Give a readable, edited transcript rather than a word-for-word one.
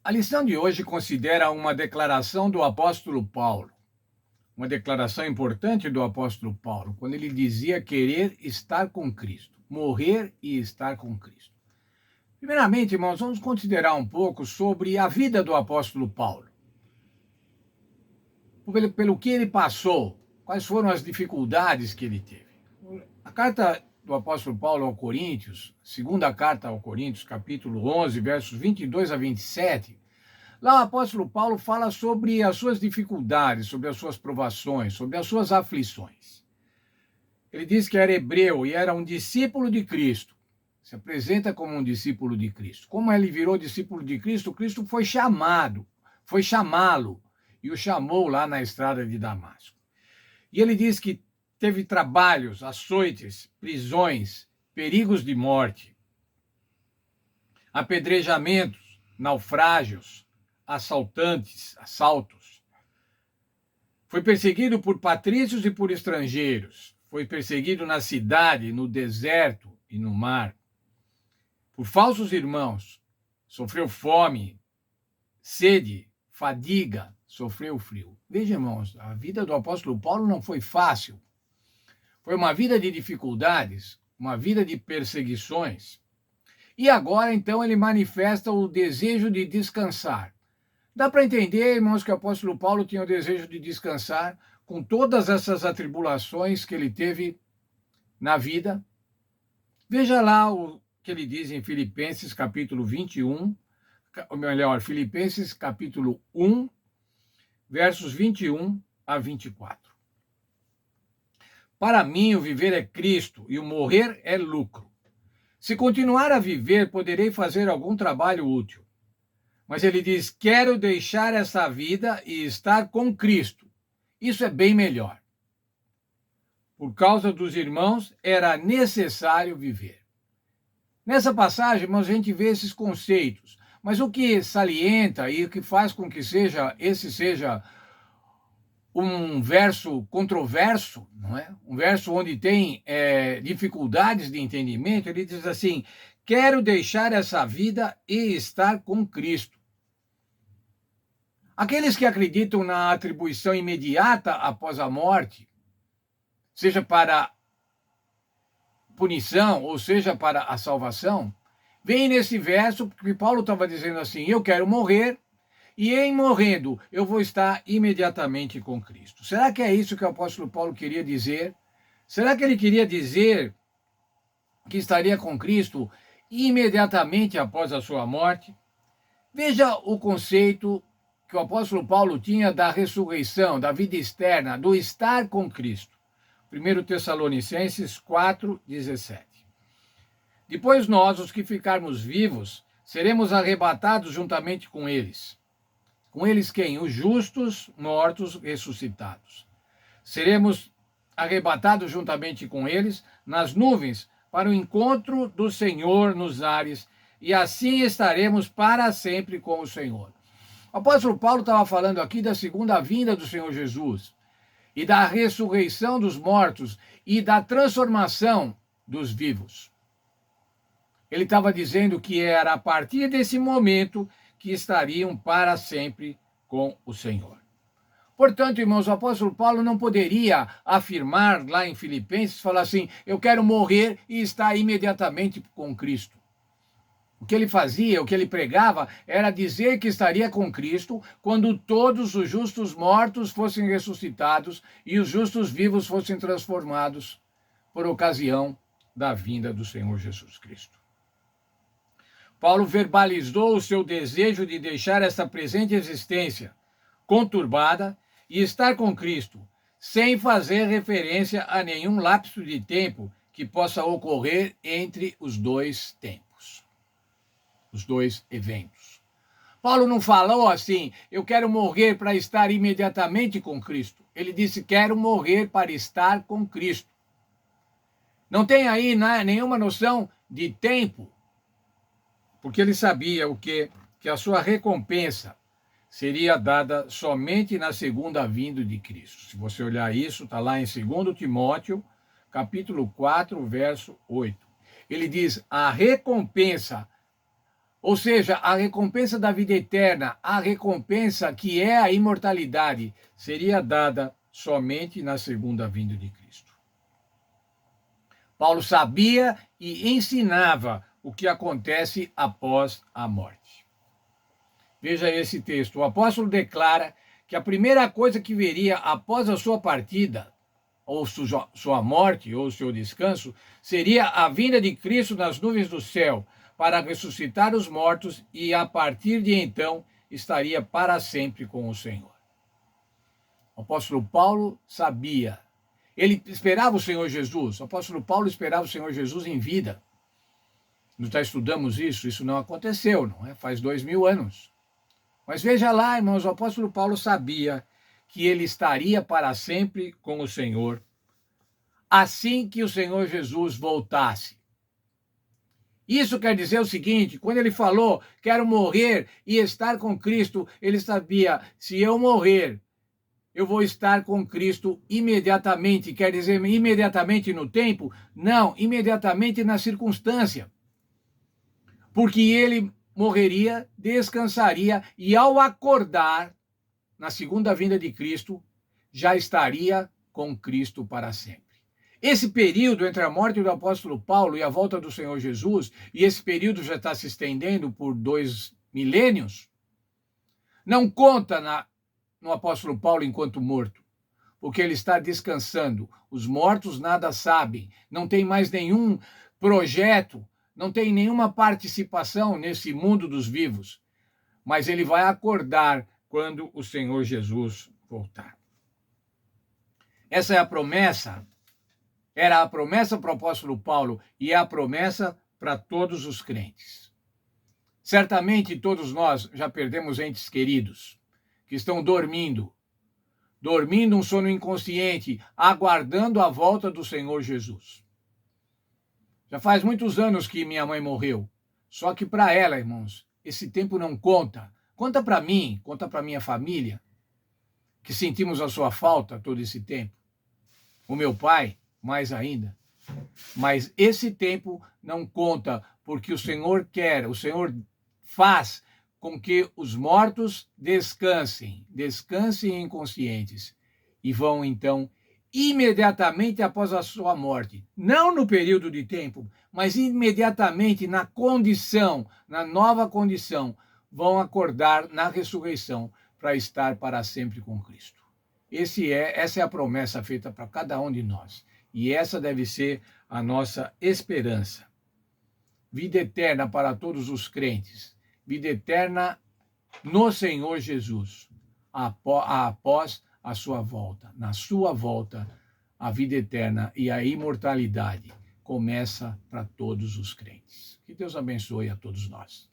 A lição de hoje considera uma declaração do apóstolo Paulo, uma declaração importante do apóstolo Paulo, quando ele dizia querer estar com Cristo, morrer e estar com Cristo. Primeiramente, irmãos, vamos considerar um pouco sobre a vida do apóstolo Paulo. Pelo que ele passou, quais foram as dificuldades que ele teve. A carta do apóstolo Paulo ao Coríntios, segunda carta ao Coríntios, capítulo 11, versos 22 a 27, lá o apóstolo Paulo fala sobre as suas dificuldades, sobre as suas provações, sobre as suas aflições. Ele diz que era hebreu e era um discípulo de Cristo. Se apresenta como um discípulo de Cristo. Como ele virou discípulo de Cristo, Cristo foi chamá-lo e o chamou lá na estrada de Damasco. E ele diz que teve trabalhos, açoites, prisões, perigos de morte, apedrejamentos, naufrágios, assaltos. Foi perseguido por patrícios e por estrangeiros. Foi perseguido na cidade, no deserto e no mar. Por falsos irmãos. Sofreu fome, sede, fadiga, sofreu frio. Veja, irmãos, a vida do apóstolo Paulo não foi fácil. Foi uma vida de dificuldades, uma vida de perseguições. E agora, então, ele manifesta o desejo de descansar. Dá para entender, irmãos, que o apóstolo Paulo tinha o desejo de descansar com todas essas atribulações que ele teve na vida. Veja lá o que ele diz em Filipenses capítulo 21, ou melhor, Filipenses capítulo 1, versos 21 a 24. Para mim, o viver é Cristo e o morrer é lucro. Se continuar a viver, poderei fazer algum trabalho útil. Mas ele diz, quero deixar essa vida e estar com Cristo. Isso é bem melhor. Por causa dos irmãos, era necessário viver. Nessa passagem, irmãos, a gente vê esses conceitos. Mas o que salienta e o que faz com que esse seja um verso controverso, não é? Um verso onde tem dificuldades de entendimento, ele diz assim, quero deixar essa vida e estar com Cristo. Aqueles que acreditam na atribuição imediata após a morte, seja para punição ou seja para a salvação, veem nesse verso que Paulo estava dizendo assim, eu quero morrer e em morrendo eu vou estar imediatamente com Cristo. Será que é isso que o apóstolo Paulo queria dizer? Será que ele queria dizer que estaria com Cristo imediatamente após a sua morte? Veja o conceito que o apóstolo Paulo tinha da ressurreição, da vida externa, do estar com Cristo. 1 Tessalonicenses 4:17. Depois nós, os que ficarmos vivos, seremos arrebatados juntamente com eles. Com eles quem? Os justos, mortos, ressuscitados. Seremos arrebatados juntamente com eles nas nuvens para o encontro do Senhor nos ares, e assim estaremos para sempre com o Senhor. O apóstolo Paulo estava falando aqui da segunda vinda do Senhor Jesus e da ressurreição dos mortos e da transformação dos vivos. Ele estava dizendo que era a partir desse momento que estariam para sempre com o Senhor. Portanto, irmãos, o apóstolo Paulo não poderia afirmar lá em Filipenses, falar assim, eu quero morrer e estar imediatamente com Cristo. O que ele fazia, o que ele pregava, era dizer que estaria com Cristo quando todos os justos mortos fossem ressuscitados e os justos vivos fossem transformados por ocasião da vinda do Senhor Jesus Cristo. Paulo verbalizou o seu desejo de deixar essa presente existência conturbada e estar com Cristo, sem fazer referência a nenhum lapso de tempo que possa ocorrer entre os dois tempos, os dois eventos. Paulo não falou assim, eu quero morrer para estar imediatamente com Cristo. Ele disse, quero morrer para estar com Cristo. Não tem aí nenhuma noção de tempo, porque ele sabia o quê? Que a sua recompensa seria dada somente na segunda vinda de Cristo. Se você olhar isso, está lá em 2 Timóteo, capítulo 4, verso 8. Ele diz, a recompensa Ou seja, a recompensa da vida eterna, a recompensa que é a imortalidade, seria dada somente na segunda vinda de Cristo. Paulo sabia e ensinava o que acontece após a morte. Veja esse texto. O apóstolo declara que a primeira coisa que veria após a sua partida, ou sua morte, ou seu descanso, seria a vinda de Cristo nas nuvens do céu, para ressuscitar os mortos, e a partir de então estaria para sempre com o Senhor. O apóstolo Paulo sabia. Ele esperava o Senhor Jesus. O apóstolo Paulo esperava o Senhor Jesus em vida. Nós já estudamos isso não aconteceu, não é? Faz 2000 anos. Mas veja lá, irmãos, o apóstolo Paulo sabia que ele estaria para sempre com o Senhor, assim que o Senhor Jesus voltasse. Isso quer dizer o seguinte: quando ele falou, quero morrer e estar com Cristo, ele sabia, se eu morrer, eu vou estar com Cristo imediatamente. Quer dizer, imediatamente no tempo? Não, imediatamente na circunstância. Porque ele morreria, descansaria e ao acordar, na segunda vinda de Cristo, já estaria com Cristo para sempre. Esse período entre a morte do apóstolo Paulo e a volta do Senhor Jesus, e esse período já está se estendendo por 2 milênios, não conta no apóstolo Paulo enquanto morto, porque ele está descansando. Os mortos nada sabem, não tem mais nenhum projeto, não tem nenhuma participação nesse mundo dos vivos, mas ele vai acordar quando o Senhor Jesus voltar. Essa é a promessa, era a promessa para o apóstolo Paulo e é a promessa para todos os crentes. Certamente todos nós já perdemos entes queridos que estão dormindo um sono inconsciente, aguardando a volta do Senhor Jesus. Já faz muitos anos que minha mãe morreu, só que para ela, irmãos, esse tempo não conta. Conta para mim, conta para minha família, que sentimos a sua falta todo esse tempo. O meu pai, mais ainda. Mas esse tempo não conta, porque o Senhor quer, o Senhor faz com que os mortos descansem inconscientes, e vão então imediatamente após a sua morte, não no período de tempo, mas imediatamente na nova condição, vão acordar na ressurreição para estar para sempre com Cristo. Essa é a promessa feita para cada um de nós, e essa deve ser a nossa esperança. Vida eterna para todos os crentes, vida eterna no Senhor Jesus, após a sua volta. Na sua volta, a vida eterna e a imortalidade começa para todos os crentes. Que Deus abençoe a todos nós.